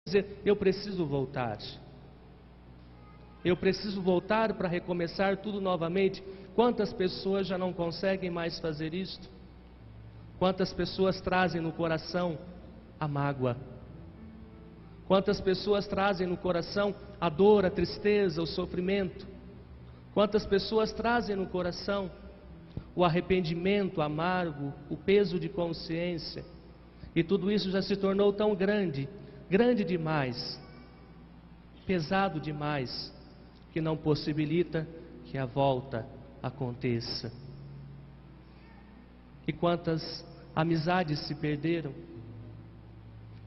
dizer: eu preciso voltar. Eu preciso voltar para recomeçar tudo novamente. Quantas pessoas já não conseguem mais fazer isto? Quantas pessoas trazem no coração a mágoa? Quantas pessoas trazem no coração a dor, a tristeza, o sofrimento? Quantas pessoas trazem no coração o arrependimento amargo, o peso de consciência? E tudo isso já se tornou tão grande, grande demais, pesado demais, que não possibilita que a volta aconteça. E quantas amizades se perderam?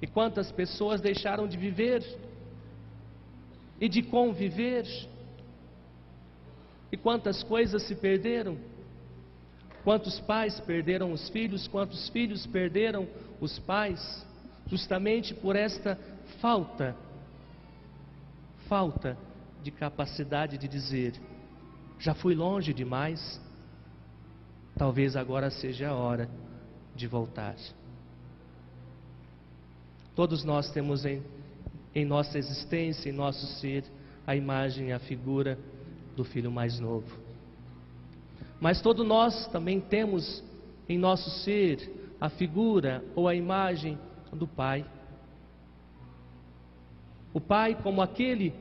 E quantas pessoas deixaram de viver e de conviver? E quantas coisas se perderam? Quantos pais perderam os filhos? Quantos filhos perderam os pais? Justamente por esta falta de capacidade de dizer: já fui longe demais, talvez agora seja a hora de voltar. Todos nós temos em nossa existência, em nosso ser, a imagem e a figura do filho mais novo. Mas todos nós também temos em nosso ser a figura ou a imagem do pai. O pai como aquele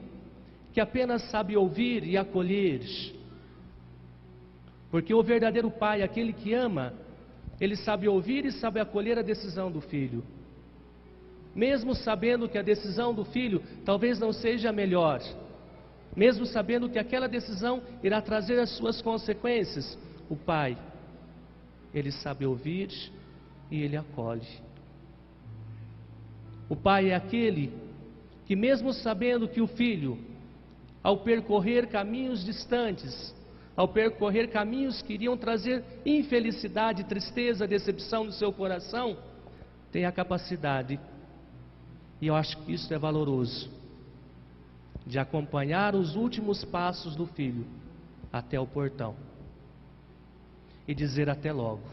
que apenas sabe ouvir e acolher. Porque o verdadeiro pai, aquele que ama, ele sabe ouvir e sabe acolher a decisão do filho. Mesmo sabendo que a decisão do filho talvez não seja a melhor, mesmo sabendo que aquela decisão irá trazer as suas consequências, o pai, ele sabe ouvir e ele acolhe. O pai é aquele que, mesmo sabendo que o filho, ao percorrer caminhos distantes, ao percorrer caminhos que iriam trazer infelicidade, tristeza, decepção no seu coração, tem a capacidade, e eu acho que isso é valoroso, de acompanhar os últimos passos do filho até o portão e dizer: até logo,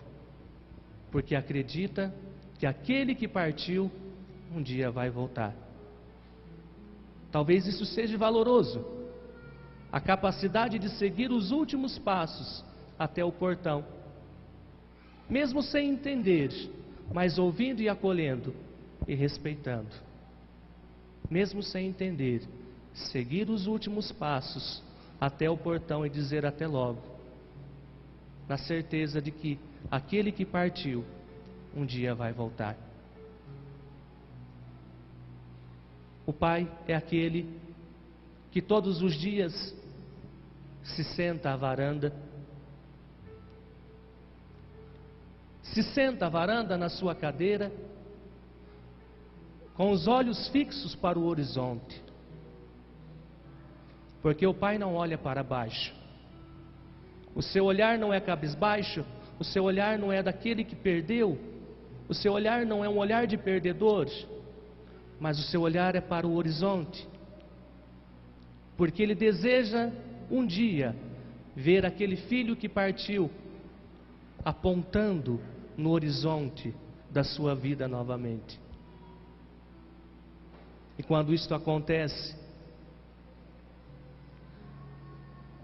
porque acredita que aquele que partiu um dia vai voltar. Talvez isso seja valoroso, a capacidade de seguir os últimos passos até o portão, mesmo sem entender, mas ouvindo e acolhendo e respeitando. Mesmo sem entender, seguir os últimos passos até o portão e dizer: até logo, na certeza de que aquele que partiu um dia vai voltar. O pai é aquele que todos os dias se senta à varanda, na sua cadeira, com os olhos fixos para o horizonte, porque o pai não olha para baixo. O seu olhar não é cabisbaixo, o seu olhar não é daquele que perdeu, o seu olhar não é um olhar de perdedor, mas o seu olhar é para o horizonte, porque ele deseja um dia ver aquele filho que partiu apontando no horizonte da sua vida novamente. E quando isto acontece,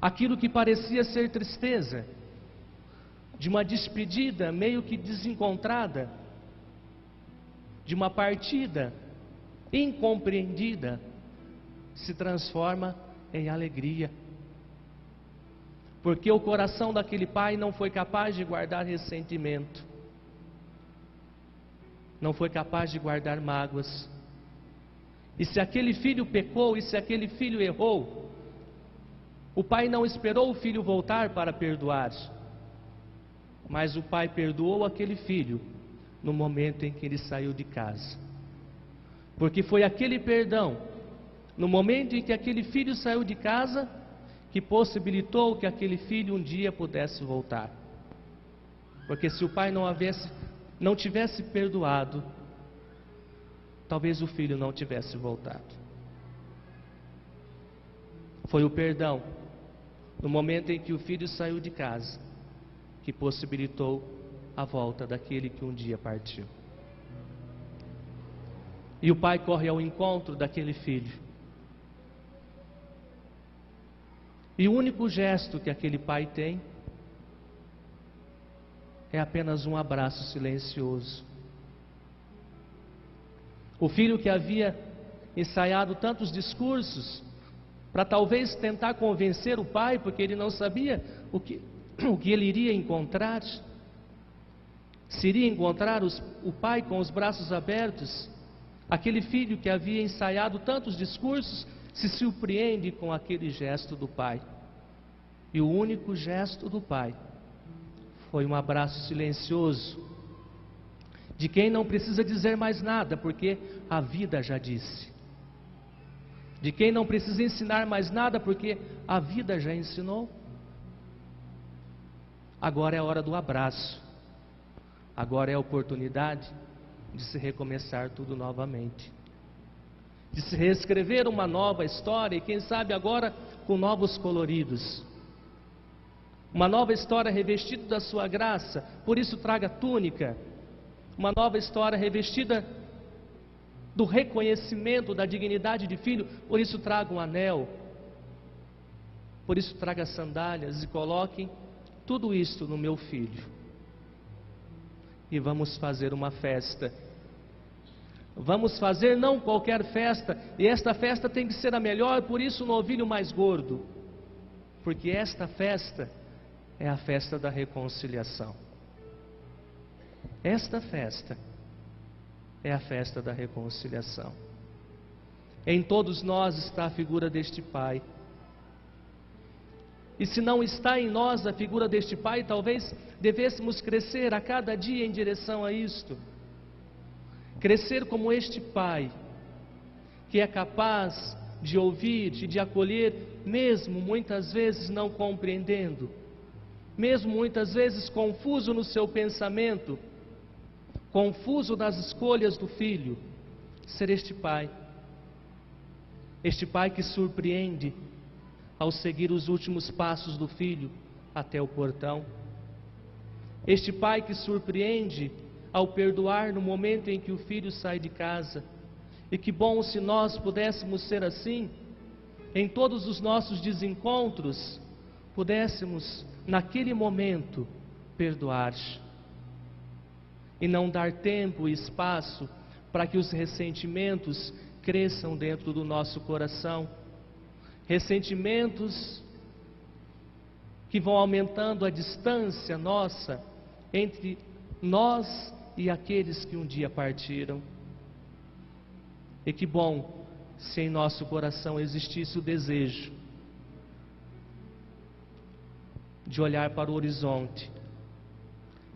aquilo que parecia ser tristeza, de uma despedida meio que desencontrada, de uma partida incompreendida, se transforma em alegria. Porque o coração daquele pai não foi capaz de guardar ressentimento, não foi capaz de guardar mágoas. E se aquele filho pecou, e se aquele filho errou, o pai não esperou o filho voltar para perdoar, mas o pai perdoou aquele filho no momento em que ele saiu de casa. Porque foi aquele perdão, no momento em que aquele filho saiu de casa, que possibilitou que aquele filho um dia pudesse voltar. Porque se o pai não tivesse perdoado, talvez o filho não tivesse voltado. Foi o perdão, no momento em que o filho saiu de casa, que possibilitou a volta daquele que um dia partiu. E o pai corre ao encontro daquele filho. E o único gesto que aquele pai tem é apenas um abraço silencioso. O filho que havia ensaiado tantos discursos para talvez tentar convencer o pai, porque ele não sabia o que ele iria encontrar. Se iria encontrar o pai com os braços abertos, aquele filho que havia ensaiado tantos discursos se surpreende com aquele gesto do pai. E o único gesto do pai foi um abraço silencioso, de quem não precisa dizer mais nada, porque a vida já disse. De quem não precisa ensinar mais nada, porque a vida já ensinou. Agora é a hora do abraço. Agora é a oportunidade de se recomeçar tudo novamente. De se reescrever uma nova história e quem sabe agora com novos coloridos. Uma nova história revestida da sua graça, por isso traga túnica. Uma nova história revestida do reconhecimento da dignidade de filho, por isso traga um anel. Por isso traga sandálias e coloquem tudo isto no meu filho. E vamos fazer uma festa. Vamos fazer não qualquer festa, e esta festa tem que ser a melhor, por isso o novilho mais gordo. Porque esta festa é a festa da reconciliação. Esta festa é a festa da reconciliação. Em todos nós está a figura deste Pai. E se não está em nós a figura deste Pai, talvez devêssemos crescer a cada dia em direção a isto. Crescer como este Pai, que é capaz de ouvir e de acolher, mesmo muitas vezes não compreendendo, mesmo muitas vezes confuso no seu pensamento, confuso nas escolhas do filho, ser este Pai que surpreende ao seguir os últimos passos do filho até o portão, este Pai que surpreende ao perdoar no momento em que o filho sai de casa. E que bom se nós pudéssemos ser assim, em todos os nossos desencontros, pudéssemos naquele momento perdoar e não dar tempo e espaço para que os ressentimentos cresçam dentro do nosso coração, ressentimentos que vão aumentando a distância nossa entre nós e aqueles que um dia partiram. E que bom se em nosso coração existisse o desejo de olhar para o horizonte,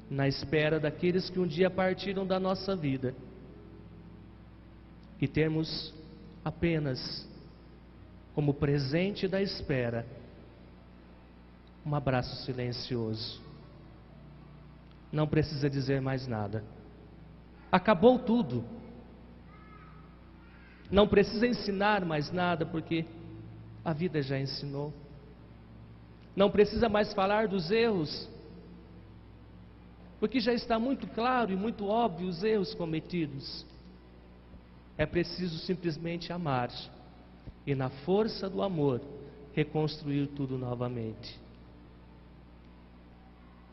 na espera daqueles que um dia partiram da nossa vida, e termos apenas como presente da espera um abraço silencioso. Não precisa dizer mais nada. Acabou tudo. Não precisa ensinar mais nada, porque a vida já ensinou. Não precisa mais falar dos erros, porque já está muito claro e muito óbvio os erros cometidos. É preciso simplesmente amar e, na força do amor, reconstruir tudo novamente.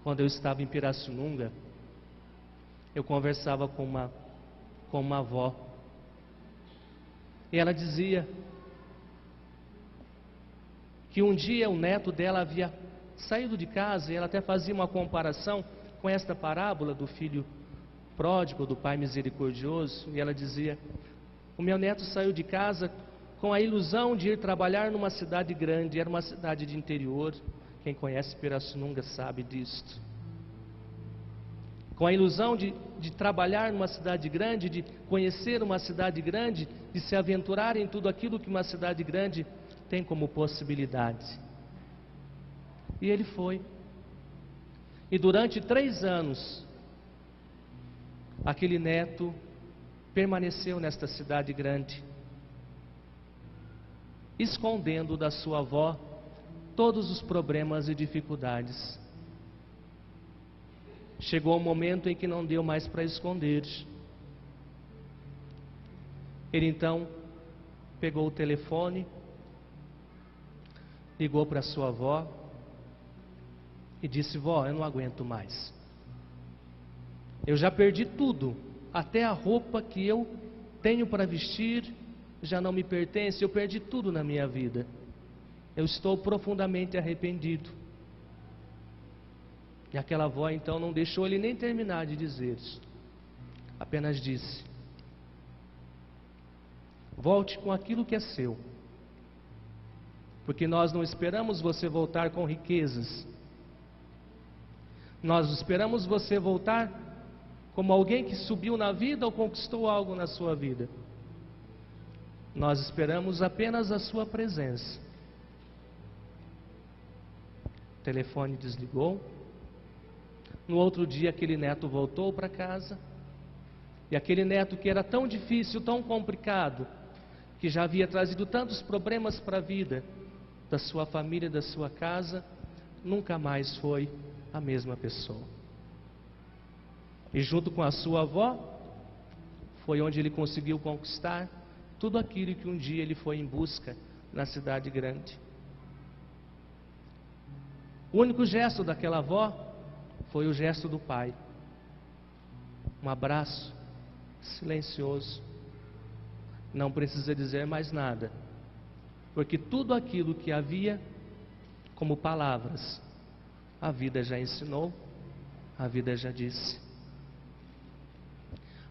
Quando eu estava em Pirassununga, eu conversava com uma avó, e ela dizia que um dia o neto dela havia saído de casa, e ela até fazia uma comparação com esta parábola do filho pródigo, do pai misericordioso, e ela dizia: o meu neto saiu de casa com a ilusão de ir trabalhar numa cidade grande, era uma cidade de interior, quem conhece Pirassununga sabe disto. Com a ilusão de trabalhar numa cidade grande, de conhecer uma cidade grande, de se aventurar em tudo aquilo que uma cidade grande tem como possibilidade. E ele foi. E durante 3 anos, aquele neto permaneceu nesta cidade grande, escondendo da sua avó todos os problemas e dificuldades. Chegou um momento em que não deu mais para esconder. Ele então pegou o telefone, ligou para sua avó e disse: vó, eu não aguento mais. Eu já perdi tudo, até a roupa que eu tenho para vestir já não me pertence, eu perdi tudo na minha vida. Eu estou profundamente arrependido. E aquela avó então não deixou ele nem terminar de dizer isso. Apenas disse: volte com aquilo que é seu. Porque nós não esperamos você voltar com riquezas. Nós esperamos você voltar como alguém que subiu na vida ou conquistou algo na sua vida. Nós esperamos apenas a sua presença. O telefone desligou. No outro dia aquele neto voltou para casa. E aquele neto que era tão difícil, tão complicado, que já havia trazido tantos problemas para a vida da sua família, da sua casa, nunca mais foi a mesma pessoa. E junto com a sua avó, foi onde ele conseguiu conquistar tudo aquilo que um dia ele foi em busca na cidade grande. O único gesto daquela avó foi o gesto do pai. Um abraço silencioso. Não precisa dizer mais nada, porque tudo aquilo que havia como palavras, a vida já ensinou, a vida já disse.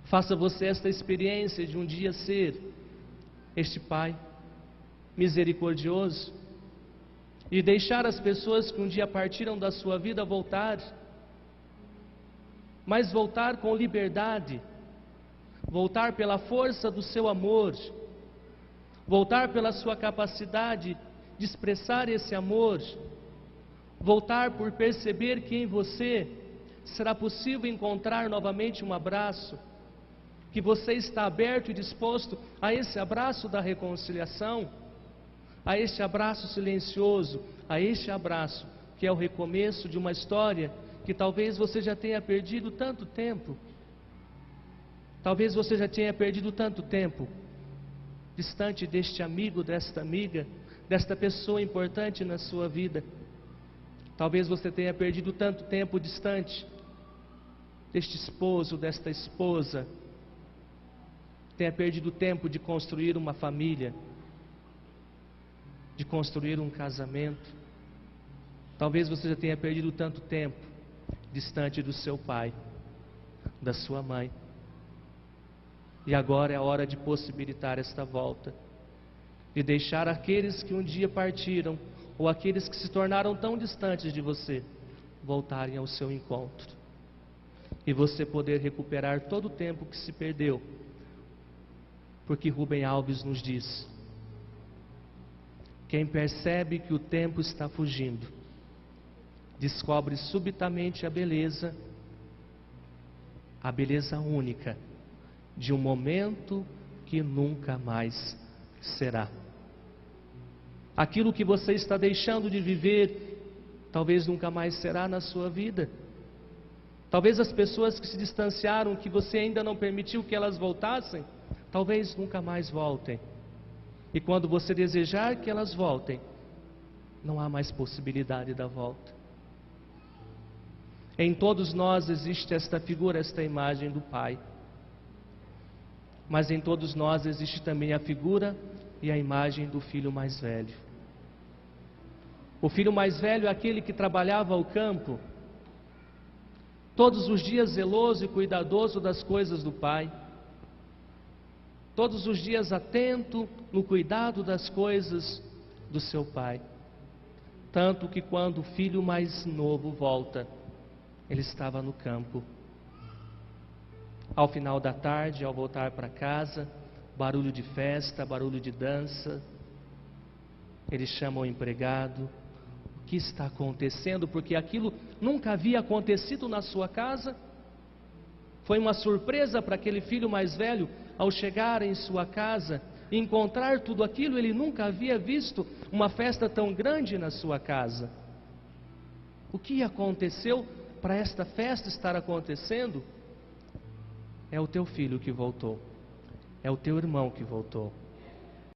Faça você esta experiência de um dia ser este pai misericordioso e deixar as pessoas que um dia partiram da sua vida voltar, mas voltar com liberdade, voltar pela força do seu amor, voltar pela sua capacidade de expressar esse amor, voltar por perceber que em você será possível encontrar novamente um abraço, que você está aberto e disposto a esse abraço da reconciliação, a este abraço silencioso, a este abraço que é o recomeço de uma história que talvez você já tenha perdido tanto tempo. Talvez você já tenha perdido tanto tempo distante deste amigo, desta amiga, desta pessoa importante na sua vida. Talvez você tenha perdido tanto tempo distante deste esposo, desta esposa. Tenha perdido tempo de construir uma família, de construir um casamento. Talvez você já tenha perdido tanto tempo distante do seu pai, da sua mãe. E agora é a hora de possibilitar esta volta, de deixar aqueles que um dia partiram, ou aqueles que se tornaram tão distantes de você, voltarem ao seu encontro. E você poder recuperar todo o tempo que se perdeu. Porque Rubem Alves nos diz: quem percebe que o tempo está fugindo, descobre subitamente a beleza única de um momento que nunca mais será. Aquilo que você está deixando de viver, talvez nunca mais será na sua vida. Talvez as pessoas que se distanciaram, que você ainda não permitiu que elas voltassem, talvez nunca mais voltem. E quando você desejar que elas voltem, não há mais possibilidade da volta. Em todos nós existe esta figura, esta imagem do Pai. Mas em todos nós existe também a figura e a imagem do filho mais velho. O filho mais velho é aquele que trabalhava ao campo, todos os dias zeloso e cuidadoso das coisas do pai, todos os dias atento no cuidado das coisas do seu pai. Tanto que quando o filho mais novo volta, ele estava no campo. Ao final da tarde, ao voltar para casa, barulho de festa, barulho de dança, ele chama o empregado. O que está acontecendo? Porque aquilo nunca havia acontecido na sua casa. Foi uma surpresa para aquele filho mais velho ao chegar em sua casa e encontrar tudo aquilo. Ele nunca havia visto uma festa tão grande na sua casa. O que aconteceu para esta festa estar acontecendo? É o teu filho que voltou. é o teu irmão que voltou.